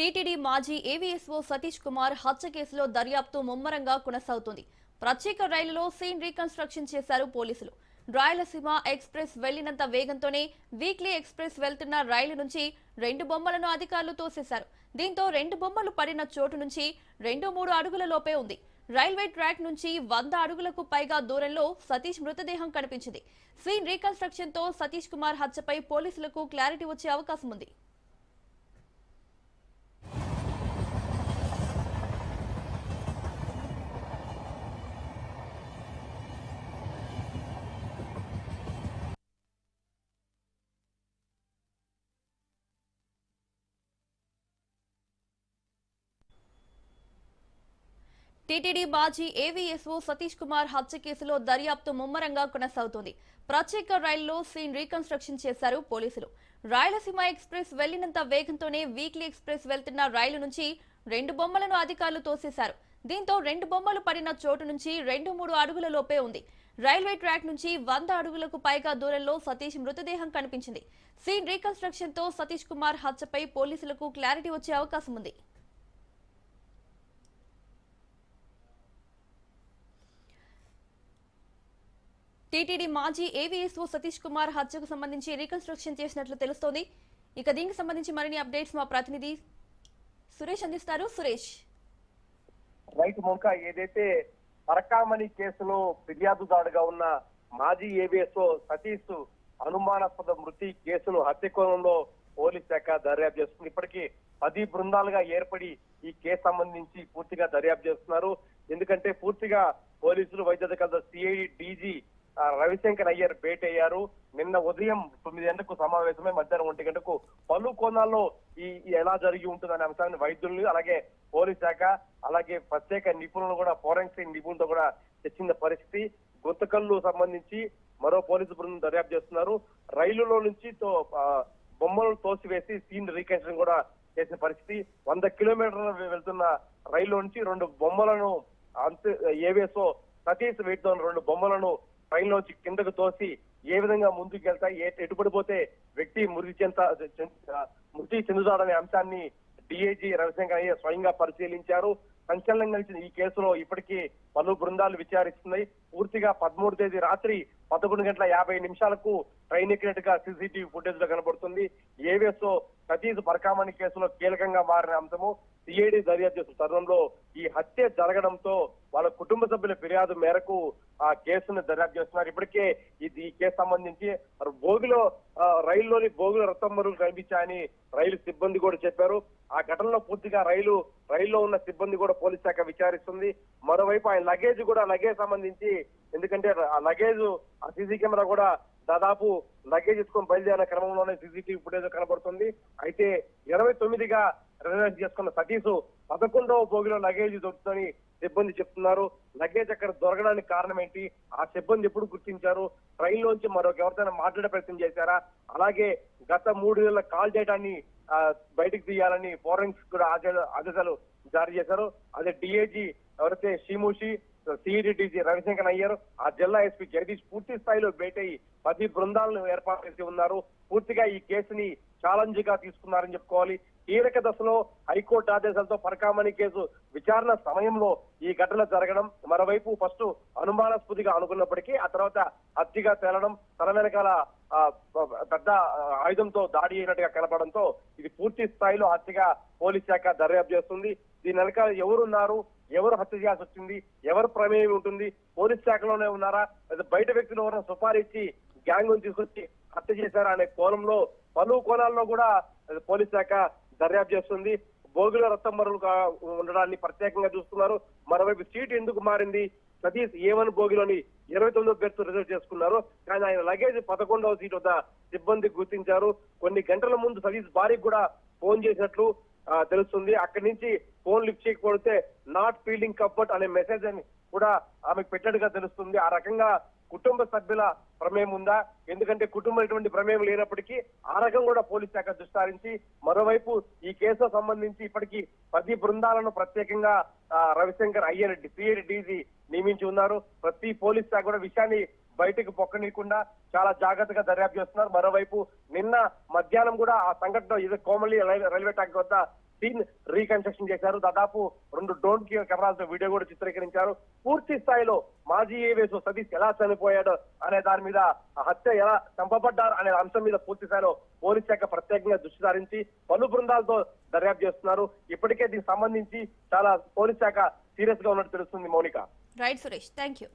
TTD మాజీ AVSO Satish Kumar హత్య కేసులో దర్యాప్తు ముమ్మరంగా కొనసాగుతుంది. ప్రత్యేక రైలులో సీన్ రీకన్స్ట్రక్షన్ చేశారు పోలీసులు. రాయలసీమ ఎక్స్ప్రెస్ వెళ్లినంత వేగంతోనే వీక్లీ ఎక్స్ప్రెస్ వెళ్తున్న రైలు నుంచి 2 బొమ్మలను అధికారులు తోసేశారు. దీంతో 2 బొమ్మలు పడిన చోటు నుంచి 2-3 అడుగుల లోపే ఉంది. రైల్వే ట్రాక్ నుంచి 100 అడుగులకు పైగా దూరంలో సతీష్ మృతదేహం కనిపించింది. సీన్ రీకన్స్ట్రక్షన్ తో సతీష్ కుమార్ హత్యపై పోలీసులకు క్లారిటీ వచ్చే అవకాశం ఉంది. టీటీడీ మాజీ ఏవీఎస్ఓ సతీష్ కుమార్ హత్య కేసులో దర్యాప్తు ముమ్మరంగా కొనసాగుతోంది. ప్రత్యేక రైల్లో సీన్ రీకన్స్ట్రక్షన్ చేశారు పోలీసులు. రాయలసీమ ఎక్స్ప్రెస్ వెళ్లినంత వేగంతోనే వీక్లీ ఎక్స్ప్రెస్ వెళ్తున్న రైలు నుంచి 2 బొమ్మలను అధికారులు తోసేశారు. దీంతో 2 బొమ్మలు పడిన చోటు నుంచి 2-3 అడుగుల లోపే ఉంది. రైల్వే ట్రాక్ నుంచి 100 అడుగులకు పైగా దూరంలో సతీష్ మృతదేహం కనిపించింది. సీన్ రీకన్స్ట్రక్షన్ తో సతీష్ కుమార్ హత్యపై పోలీసులకు క్లారిటీ వచ్చే అవకాశం ఉంది. టీటీడీ మాజీ ఏవీఎస్ఓ సతీష్ కుమార్ హత్యకు సంబంధించి రీకన్స్ట్రక్షన్ చేసినట్లు తెలుస్తోంది. ఇక దీనికి సంబంధించి మరిన్ని అప్డేట్స్ మా ప్రతినిధి సురేష్ అందిస్తారు. సురేష్, రైట్ మోనికా, ఏదైతే పరకామణి కేసులో ఫిర్యాదుదారుగా ఉన్న మాజీ ఏవీఎస్ఓ సతీష్ అనుమానాస్పద మృతి కేసును హత్య కోణంలో పోలీస్ శాఖ దర్యాప్తు చేస్తుంది. ఇప్పటికీ 10 బృందాలుగా ఏర్పడి ఈ కేసు సంబంధించి పూర్తిగా దర్యాప్తు చేస్తున్నారు. ఎందుకంటే పూర్తిగా పోలీసులు వైద్యాధికారుల సిఐడి డీజీ రవిశంకర్ అయ్యర్ భేటీ అయ్యారు. నిన్న ఉదయం 9 గంటలకు సమావేశమై మధ్యాహ్నం 1 గంటకు పలు కోణాల్లో ఈ ఎలా జరిగి ఉంటుందనే అంశాన్ని వైద్యులు, అలాగే పోలీస్ శాఖ, అలాగే ప్రత్యేక నిపుణులు కూడా, ఫోరెన్సిక్ నిపుణులతో కూడా చర్చించిన పరిస్థితి. గుంతకల్లు సంబంధించి మరో పోలీసు బృందం దర్యాప్తు చేస్తున్నారు. రైలులో నుంచి బొమ్మలను తోసివేసి సీన్ రీకన్స్ట్రక్షన్ కూడా చేసిన పరిస్థితి. 100 కిలోమీటర్లు వెళ్తున్న రైలు నుంచి 2 బొమ్మలను ఏవీఎస్ఓ సతీష్ వీటితో 2 బొమ్మలను ట్రైన్ లోంచి కిందకు తోసి ఏ విధంగా ముందుకు వెళ్తాయి, ఎటుపడిపోతే వ్యక్తి మృతి చెందుతాడనే అంశాన్ని డిఐజీ రవిశంకర్ అయ్య స్వయంగా పరిశీలించారు. సంచలనం కలిసిన ఈ కేసులో ఇప్పటికీ పలు బృందాలు విచారిస్తున్నాయి. పూర్తిగా 13వ తేదీ రాత్రి 11:50 ట్రైన్ ఎక్కినట్టుగా సీసీటీవీ ఫుటేజ్ లో కనబడుతుంది. ఏవీఎస్ఓ సతీష్ పరకామణి కేసులో కీలకంగా మారిన అంశము. సిఐడి దర్యాప్తు చేస్తున్న తరుణంలో ఈ హత్య జరగడంతో వాళ్ళ కుటుంబ సభ్యుల ఫిర్యాదు మేరకు ఆ కేసును దర్యాప్తు చేస్తున్నారు. ఇప్పటికే ఈ కేసు సంబంధించి రైల్లోని బోగుల రక్తం మరుగులు కనిపించాయని రైలు సిబ్బంది కూడా చెప్పారు. ఆ ఘటనలో పూర్తిగా రైల్లో ఉన్న సిబ్బంది కూడా పోలీస్ శాఖ విచారిస్తుంది. మరోవైపు ఆయన లగేజ్ సంబంధించి, ఎందుకంటే ఆ లగేజ్ ఆ సీసీ కెమెరా కూడా దాదాపు లగేజ్ తీసుకొని బయలుదేరిన క్రమంలోనే సీసీటీవీ ఫుటేజ్ కనబడుతుంది. అయితే 29గా రిజర్వేషన్ చేసుకున్న సతీష్ 11వ బోగిలో లగేజ్ దొరుకుతుందని సిబ్బంది చెప్తున్నారు. లగేజ్ అక్కడ దొరకడానికి కారణం ఏంటి, ఆ సిబ్బంది ఎప్పుడు గుర్తించారు, ట్రైన్ లోంచి ఎవరితోనైనా మాట్లాడే ప్రయత్నం చేశారా, అలాగే గత 3 నెలల కాల్ డేటాని బయటకు తీయాలని ఫోరెన్సిక్ కూడా ఆదేశాలు జారీ చేశారు. అదే డిఐజీ ఎవరైతే షీమూషి, సిఐడి డీజీ రవిశంకర్ అయ్యారు, ఆ జిల్లా ఎస్పీ జగదీష్ పూర్తి స్థాయిలో భేటీ 10 బృందాలను ఏర్పాటు చేసి ఉన్నారు. పూర్తిగా ఈ కేసుని ఛాలెంజ్ గా తీసుకున్నారని చెప్పుకోవాలి. కీలక దశలో హైకోర్టు ఆదేశాలతో పరకామణి కేసు విచారణ సమయంలో ఈ ఘటన జరగడం, మరోవైపు ఫస్ట్ అనుమానాస్పదిగా అనుకున్నప్పటికీ ఆ తర్వాత హత్యగా తేలడం, తన వెనకాల పెద్ద ఆయుధంతో దాడి అయినట్టుగా కనపడంతో ఇది పూర్తి స్థాయిలో హత్యగా పోలీస్ శాఖ దర్యాప్తు చేస్తుంది. దీని వెనకాల ఎవరున్నారు, ఎవరు హత్య చేయాల్సి వచ్చింది, ఎవరు ప్రమేయం ఉంటుంది, పోలీస్ శాఖలోనే ఉన్నారా, లేదా బయట వ్యక్తులు ఎవరైనా సుపారీ ఇచ్చి గ్యాంగ్ తీసుకొచ్చి హత్య చేశారా అనే కోణంలో పలు కోణాల్లో కూడా పోలీస్ శాఖ దర్యాప్తు చేస్తుంది. బోగుల రక్తం మరుగులుగా ఉండడాన్ని ప్రత్యేకంగా చూస్తున్నారు. మరోవైపు సీటు ఎందుకు మారింది, సతీష్ A1 బోగిలోని 29వ బెర్త్ రిజర్వ్ చేసుకున్నారు, కానీ ఆయన లగేజ్ 11వ సీట్ వద్ద సిబ్బంది గుర్తించారు. కొన్ని గంటల ముందు సతీష్ భార్యకు కూడా ఫోన్ చేసినట్లు తెలుస్తుంది. అక్కడి నుంచి ఫోన్ లిఫ్ట్ చేయకపోతే నాట్ ఫీలింగ్ కంఫర్ట్ అనే మెసేజ్ అని కూడా ఆమెకు పెట్టినట్టుగా తెలుస్తుంది. ఆ రకంగా కుటుంబ సభ్యుల ప్రమేయం ఉందా, ఎందుకంటే కుటుంబం ఎటువంటి ప్రమేయం లేనప్పటికీ ఆ రకం కూడా పోలీస్ శాఖ దృష్టి. మరోవైపు ఈ కేసుకు సంబంధించి ఇప్పటికీ 10 బృందాలను ప్రత్యేకంగా రవిశంకర్ అయ్యర్ సిఐడి డీజీ నియమించి ఉన్నారు. ప్రతి పోలీస్ శాఖ కూడా విషయాన్ని బయటకు పొక్కనీయకుండా చాలా జాగ్రత్తగా దర్యాప్తు చేస్తున్నారు. మరోవైపు నిన్న మధ్యాహ్నం కూడా ఆ సంఘటన కోమలి రైల్వే ట్రాక్ వద్ద సీన్ రీకన్స్ట్రక్షన్ చేశారు. దాదాపు 2 డ్రోన్ కెమెరాలతో వీడియో కూడా చిత్రీకరించారు. పూర్తి స్థాయిలో మాజీ ఏవేసో సతీష్ ఎలా చనిపోయాడు అనే దాని మీద, ఆ హత్య ఎలా చంపబడ్డారు అనే అంశం మీద పూర్తి స్థాయిలో పోలీస్ శాఖ ప్రత్యేకంగా దృష్టి సారించి పలు బృందాలతో దర్యాప్తు చేస్తున్నారు. ఇప్పటికే దీనికి సంబంధించి చాలా పోలీస్ శాఖ సీరియస్ గా ఉన్నట్టు తెలుస్తుంది. Mounika. Right Suresh, thank you.